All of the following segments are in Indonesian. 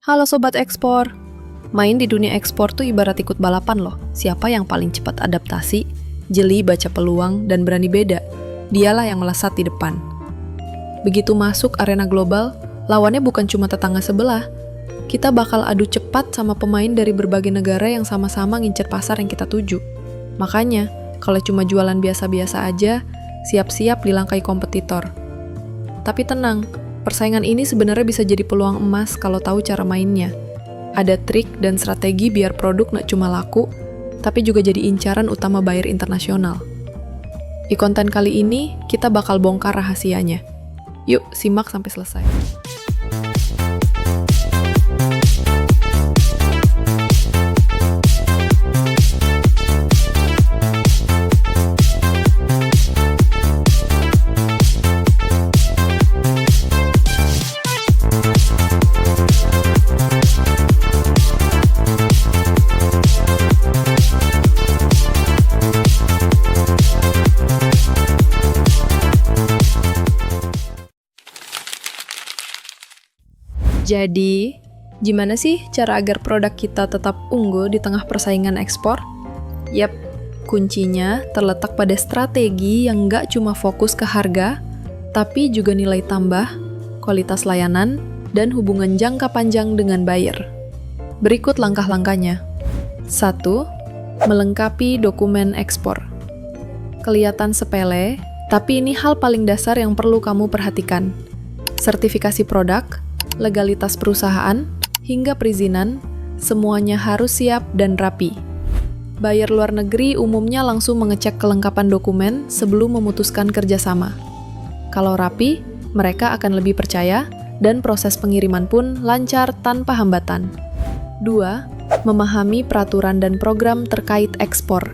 Halo Sobat Ekspor, main di dunia ekspor tuh ibarat ikut balapan loh. Siapa yang paling cepat adaptasi, jeli baca peluang, dan berani beda, dialah yang melesat di depan. Begitu masuk arena global, lawannya bukan cuma tetangga sebelah. Kita bakal adu cepat sama pemain dari berbagai negara yang sama-sama ngincer pasar yang kita tuju. Makanya, kalau cuma jualan biasa-biasa aja, siap-siap dilangkai kompetitor. Tapi tenang, persaingan ini sebenarnya bisa jadi peluang emas kalau tahu cara mainnya. Ada trik dan strategi biar produk nggak cuma laku, tapi juga jadi incaran utama buyer internasional. Di konten kali ini, kita bakal bongkar rahasianya. Yuk, simak sampai selesai. Jadi, gimana sih cara agar produk kita tetap unggul di tengah persaingan ekspor? Yap, kuncinya terletak pada strategi yang nggak cuma fokus ke harga, tapi juga nilai tambah, kualitas layanan, dan hubungan jangka panjang dengan buyer. Berikut langkah-langkahnya. 1. Melengkapi dokumen ekspor. Kelihatan sepele, tapi ini hal paling dasar yang perlu kamu perhatikan. Sertifikasi produk, legalitas perusahaan, hingga perizinan, semuanya harus siap dan rapi. Buyer luar negeri umumnya langsung mengecek kelengkapan dokumen sebelum memutuskan kerjasama. Kalau rapi, mereka akan lebih percaya dan proses pengiriman pun lancar tanpa hambatan. 2. Memahami peraturan dan program terkait ekspor.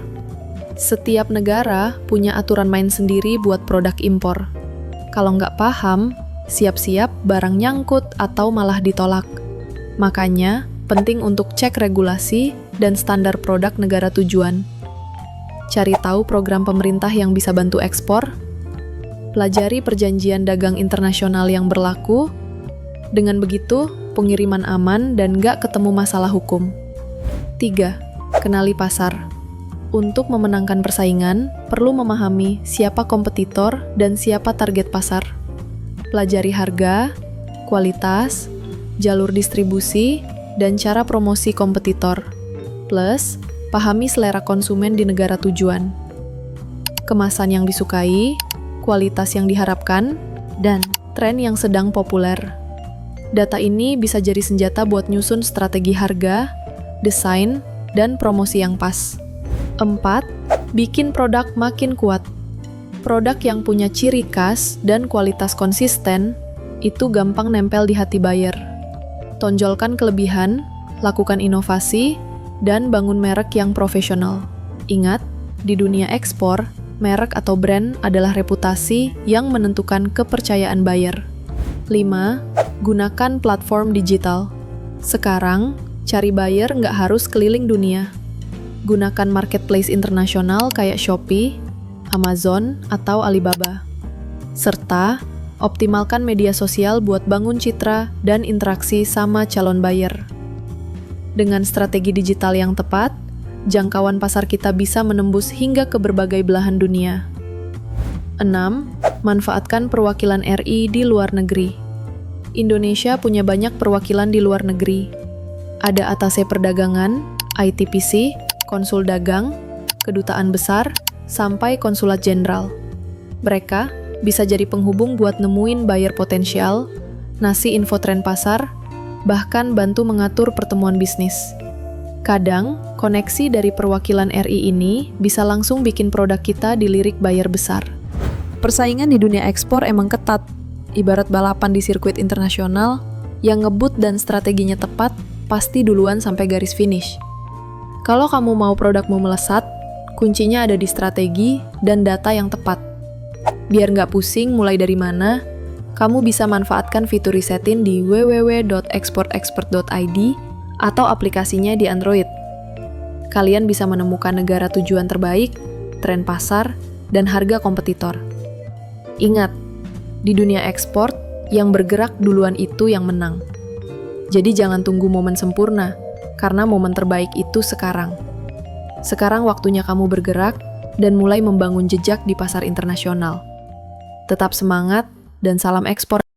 Setiap negara punya aturan main sendiri buat produk impor. Kalau nggak paham, siap-siap barang nyangkut atau malah ditolak. Makanya, penting untuk cek regulasi dan standar produk negara tujuan. Cari tahu program pemerintah yang bisa bantu ekspor. Pelajari perjanjian dagang internasional yang berlaku. Dengan begitu, pengiriman aman dan nggak ketemu masalah hukum. 3. Kenali pasar. Untuk memenangkan persaingan, perlu memahami siapa kompetitor dan siapa target pasar. Pelajari harga, kualitas, jalur distribusi, dan cara promosi kompetitor. Plus, pahami selera konsumen di negara tujuan. Kemasan yang disukai, kualitas yang diharapkan, dan tren yang sedang populer. Data ini bisa jadi senjata buat nyusun strategi harga, desain, dan promosi yang pas. 4. Bikin produk makin kuat. Produk yang punya ciri khas dan kualitas konsisten, itu gampang nempel di hati buyer. Tonjolkan kelebihan, lakukan inovasi, dan bangun merek yang profesional. Ingat, di dunia ekspor, merek atau brand adalah reputasi yang menentukan kepercayaan buyer. 5. Gunakan platform digital. Sekarang, cari buyer nggak harus keliling dunia. Gunakan marketplace internasional kayak Shopee, Amazon, atau Alibaba. Serta, optimalkan media sosial buat bangun citra dan interaksi sama calon buyer. Dengan strategi digital yang tepat, jangkauan pasar kita bisa menembus hingga ke berbagai belahan dunia. 6. Manfaatkan perwakilan RI di luar negeri. Indonesia punya banyak perwakilan di luar negeri. Ada Atase Perdagangan, ITPC, Konsul Dagang, Kedutaan Besar, sampai konsulat jenderal. Mereka bisa jadi penghubung buat nemuin buyer potensial, ngasih info tren pasar, bahkan bantu mengatur pertemuan bisnis. Kadang, koneksi dari perwakilan RI ini bisa langsung bikin produk kita dilirik buyer besar. Persaingan di dunia ekspor emang ketat, ibarat balapan di sirkuit internasional, yang ngebut dan strateginya tepat, pasti duluan sampai garis finish. Kalau kamu mau produkmu melesat, kuncinya ada di strategi dan data yang tepat. Biar nggak pusing mulai dari mana, kamu bisa manfaatkan fitur risetin di www.exportexpert.id atau aplikasinya di Android. Kalian bisa menemukan negara tujuan terbaik, tren pasar, dan harga kompetitor. Ingat, di dunia ekspor, yang bergerak duluan itu yang menang. Jadi jangan tunggu momen sempurna, karena momen terbaik itu sekarang. Sekarang waktunya kamu bergerak dan mulai membangun jejak di pasar internasional. Tetap semangat dan salam ekspor.